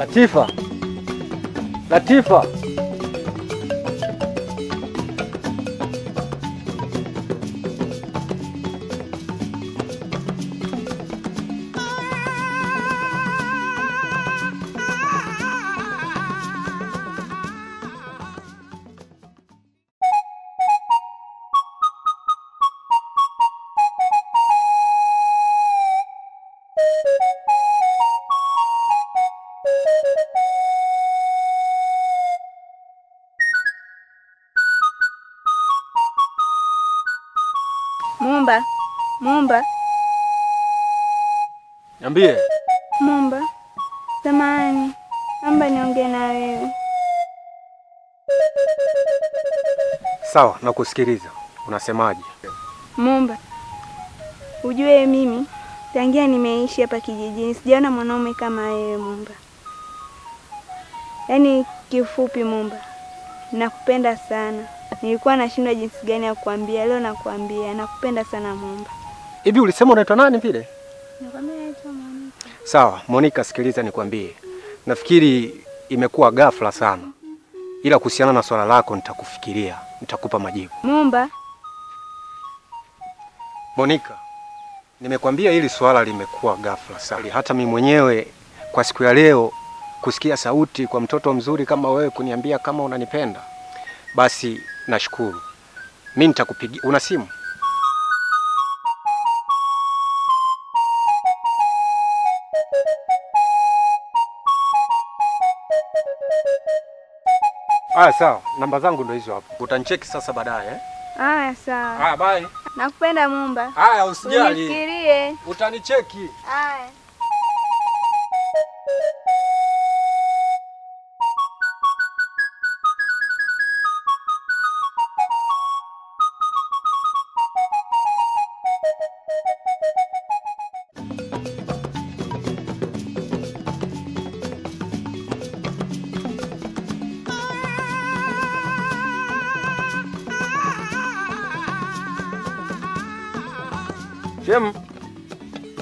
Latifa. Latifa. Mumba. Mumba. Niambie. Mumba. Samahani. Naomba niongee na wewe. Sawa, nakusikiliza. Unasemaje? Mumba. Ujue mimi tangia nimeishi hapa kijijini sijaona mwanaume kama wewe Mumba. Yaani kifupi Mumba, nakupenda sana. Nilikuwa nashindwa jinsi gani ya kukuambia, leo nakuambia nakupenda sana Mumba. Hivi ulisema unaitwa nani vile? Nakwambia naitwa Monica. Sawa, Monica, sikiliza nikwambie. Nafikiri imekuwa ghafla sana. Ila kuhusiana na swala lako nitakufikiria, nitakupa majibu. Mumba. Monica, nimekwambia hili swala limekuwa ghafla sana. Hata mimi mwenyewe kwa siku ya leo kusikia sauti kwa mtoto mzuri kama wewe kuniambia kama unanipenda, basi nashukuru. Mimi nitakupigia. Una simu? Aya, sawa. Namba zangu ndo hizo hapo. Utanicheki sasa baadaye eh? Aya, sawa. Aya, bye. Nakupenda Mumba. Aya, usijali. Unifikirie. Utanicheki. Aya.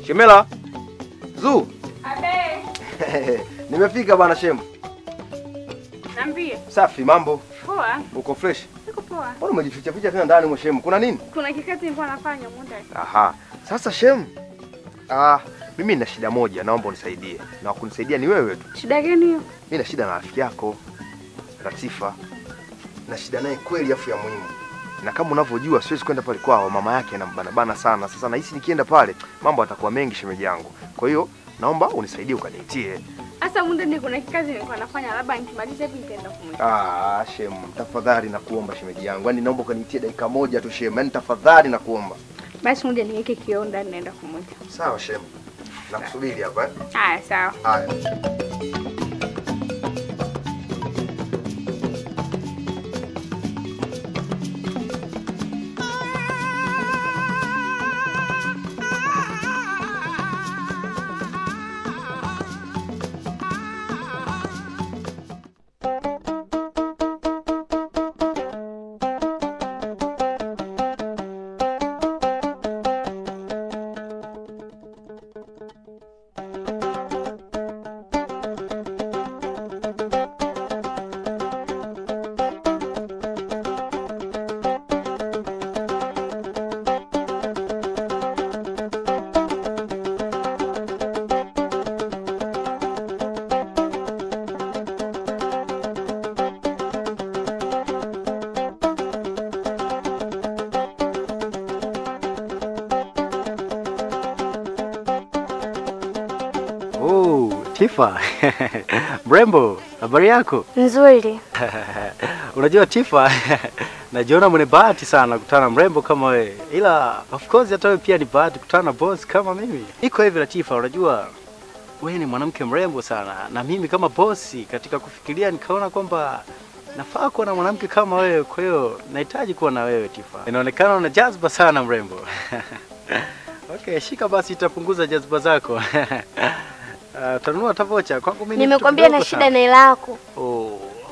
Shemela. Zu. Abe. Nimefika bwana Shemu. Niambie. Safi, mambo? Poa. Uko fresh? Niko poa. Mbona umejificha ficha tena ndani mwa Shemu? Kuna nini? Kuna kikati nilikuwa nafanya muda. Aha. Sasa Shemu. Mimi nina shida moja, naomba unisaidie. Na kunisaidia ni wewe tu. Shida gani hiyo? Mimi na shida na rafiki yako Latifa. Na shida naye kweli afu ya muhimu. Na kama unavyojua siwezi kwenda pale kwao, mama yake anambana sana. Sasa nahisi nikienda pale mambo atakuwa mengi shemeji yangu. Kwa hiyo naomba unisaidie ukaniitie. Asa muda ni kuna kikazi nilikuwa nafanya, labda nikimaliza hivi nitaenda kumwita. Shemu, tafadhali nakuomba shemeji yangu. Yaani naomba ukaniitie dakika moja tu Shemu. Yaani tafadhali nakuomba. Basi muda niweke kioo ndani naenda kumwita. Sawa Shemu. Nakusubiri hapa eh. Haya, sawa. Haya. Tifa. Mrembo, habari yako? Nzuri. Unajua Tifa, najiona mwenye bahati sana kukutana mrembo kama wewe. Ila of course hata wewe pia ni bahati kukutana na boss kama mimi. Iko hivi Tifa, unajua wewe ni mwanamke mrembo sana na mimi kama bosi katika kufikiria nikaona kwamba nafaa kuwa na mwanamke kama wewe, kwa hiyo nahitaji kuwa na wewe Tifa. Inaonekana una jazba sana mrembo. Okay, shika basi itapunguza jazba zako. Tanunua tavocha kwangu mimi. Nimekwambia na shida na hela yako.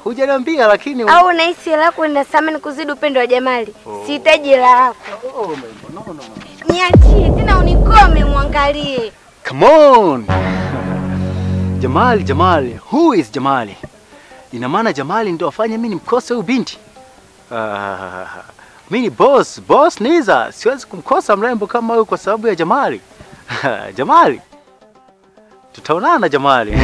Hujaniambia lakini au unahisi hela yako ina thamani kuzidi upendo wa Jamali. Sihitaji hela yako. No. Niachie tena unikome muangalie. Come on. Jamali. Who is Jamali? Ina maana Jamali ndio afanye mimi nimkose huyu binti? Mimi boss Niza, siwezi kumkosa mrembo kama huyu kwa sababu ya Jamali. Jamali. Tutaonana Jamali.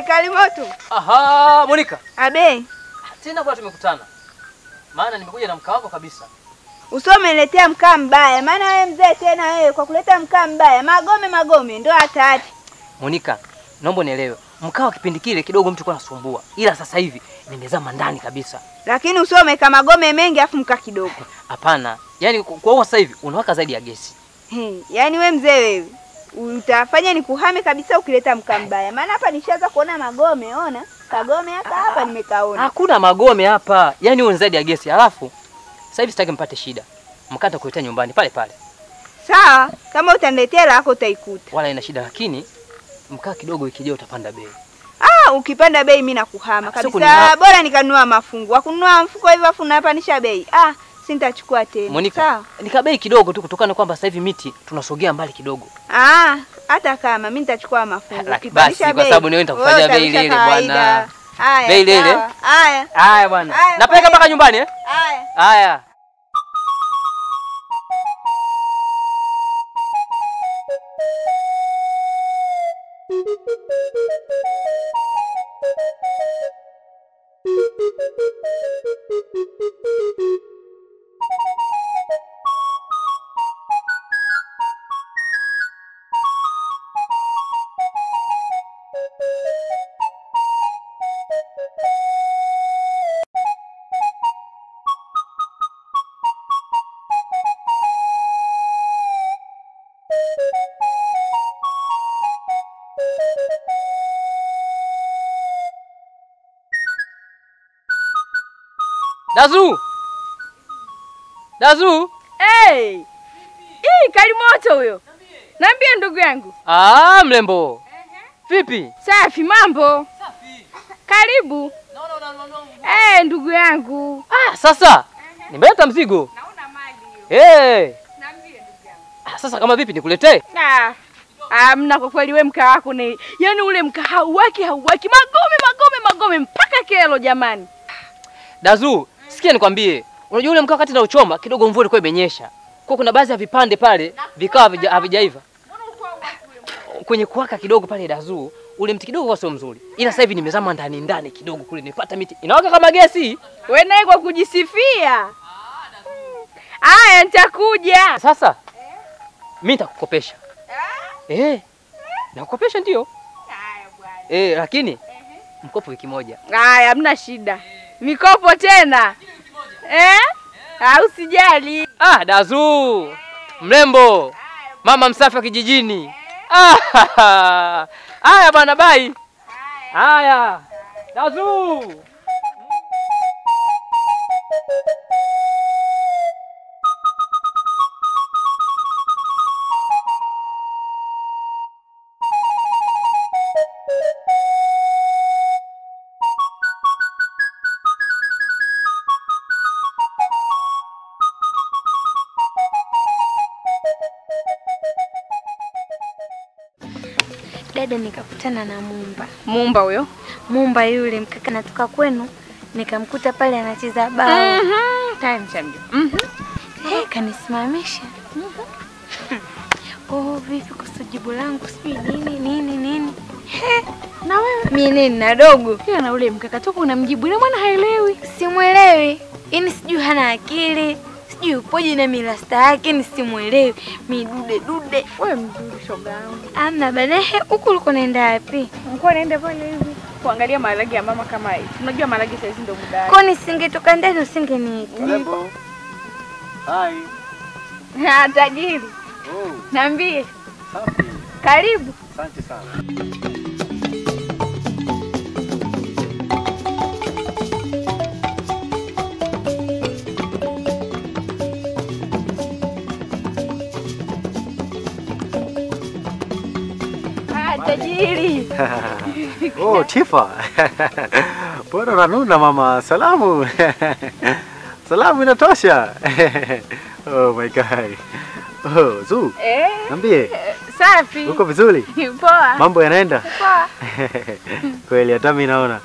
Kalimoto. Aha, Monica. Abe. Tena bwana tumekutana. Maana nimekuja na mkaa wako kabisa. Usomeletea mkaa mbaya. Maana wewe mzee tena wewe kwa kuleta mkaa mbaya. Magome ndio hatari. Monica, naomba nielewe. Mkaa wa kipindi kile kidogo mtu kwa nasumbua. Ila sasa hivi nimezama ndani kabisa. Lakini usome kama magome mengi afu mkaa kidogo. Hapana. Yaani kwa sasa hivi unawaka zaidi ya gesi. Yaani wewe mzee wewe utafanya ni kuhame kabisa ukileta mkaa mbaya. Maana hapa nishaanza kuona magome, ona? Kagome hapa nimekaona. Hakuna magome hapa. Yaani wewe zaidi ya gesi. Alafu sasa hivi sitaki mpate shida. Mkata kuletea nyumbani pale. Sawa, kama utaniletea lako utaikuta. Wala ina shida lakini mkaa kidogo ikija utapanda bei. Ukipanda bei mimi nakuhama kabisa. Bora nikanunua mafungu. Wakununua mfuko hivyo afu unapanisha bei. Sintachukua tena. Monica, nikabei kidogo tu kutokana kwamba sasa hivi miti tunasogea mbali kidogo. Hata kama mimi nitachukua mafungu. Basi kwa sababu niwe nitakufanyia bei ile bwana. Haya. Bei ile. Haya bwana. Napeleka mpaka nyumbani Haya. Dazu. Kalimoto huyo. Niambie ndugu yangu. Mlembo. Vipi? Safi mambo. Safi. Karibu. No. Ndugu yangu. Sasa nimeleta mzigo. Naona mali hiyo. Niambie ndugu yangu. Sasa kama vipi nikuletee? Mna kwa kweli wewe mkaa wako ni yaani ule mkaa hauwaki magome mpaka kelo jamani. Dazu, sikia nikwambie. Unajua ule mkaa wakati na uchoma kidogo mvua ilikuwa imenyesha. Kwa kuna baadhi ya vipande pale vikawa havijaiva. Kwenye kuwaka kidogo pale Dazu, ule mti kidogo sio mzuri. Ila sasa hivi nimezama ndani kidogo kule nipata miti. Inawaka kama gesi. Wewe naye kwa kujisifia. Nitakuja. Sasa mimi nitakukopesha. Nakukopesha ndio. Bwana. Lakini mkopo wiki moja. Hamna shida. Mikopo tena. Usijali. Dazu. Mrembo. Mama msafi wa kijijini. Haya bwana bye. Haya. Dazu. dada nikakutana na Mumba. Mumba huyo? Mumba yule mkaka natoka kwenu nikamkuta pale anacheza bao. Time champion. Kanisimamisha. Vipi kuhusu jibu langu sijui nini. Na wewe? Mimi nini na dogo? Pia na ule mkaka toka unamjibu na mwana haelewi. Simuelewi. Yaani sijui hana akili. Sijui upoje na milasta yake ni simuelewi. Midude. Wewe mzuri shoga yangu. Amna banahe huku uliko naenda wapi? Nilikuwa naenda pale hivi kuangalia maharage ya mama kama hivi. Unajua maharage sasa hizi ndio muda wake. Kwa nisingetoka ndani usingeniita. Karibu. Hai. Tajiri. Niambie. Safi. Karibu. Asante sana. Tajiri. Tifa. Bora unanuna mama. Salamu. Salamu inatosha. Oh my God. Zu. Niambie. Safi. Uko vizuri? Poa. Mambo yanaenda? Poa. Kweli hata mimi naona.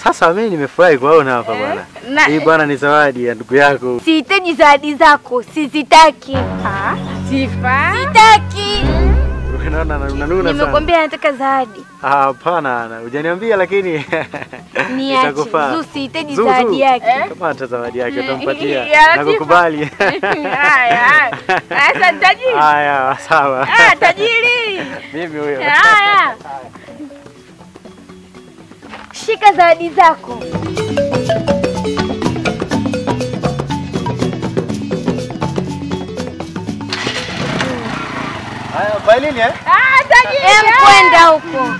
Sasa mimi nimefurahi kuona hapa bwana. Hii bwana ni zawadi ya ndugu yako. Sihitaji zawadi zako, sizitaki. Tifa. Sitaki. Unaona unanuna sana. Nimekwambia nataka zawadi. Hapana, hujaniambia lakini niache. Zu sihitaji zawadi yake. Kama hata zawadi yake utampatia. Nakukubali. Haya. Sasa tajiri. Haya, sawa. Tajiri. Mimi huyo. Haya. Shika zawadi zako. Haya, bailini Tajiri. Kwenda huko.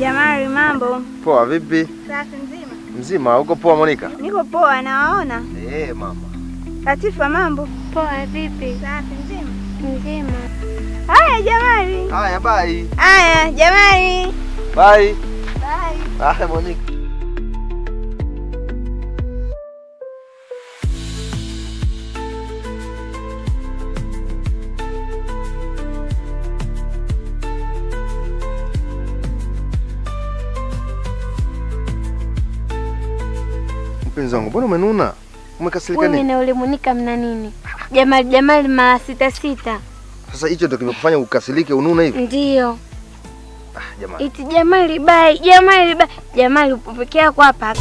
Jamani, mambo? Poa, vipi? Safi, mzima. Mzima, uko poa Monica? Niko poa, nawaona. Mama. Latifa, mambo? Poa, vipi? Safi, mzima. Mzima. Haya jamani. Haya, bye. Haya jamani. Bye. Bye. Haya Monica. Mpenzi wangu, mbona umenuna? Umekasirika nini? Wewe na ule Monica mna nini? Jamali mara 6. Sasa hicho ndio kimekufanya ukasirike ununa hivi? Ndio. Jamani. Iti Jamali upo peke yako hapa.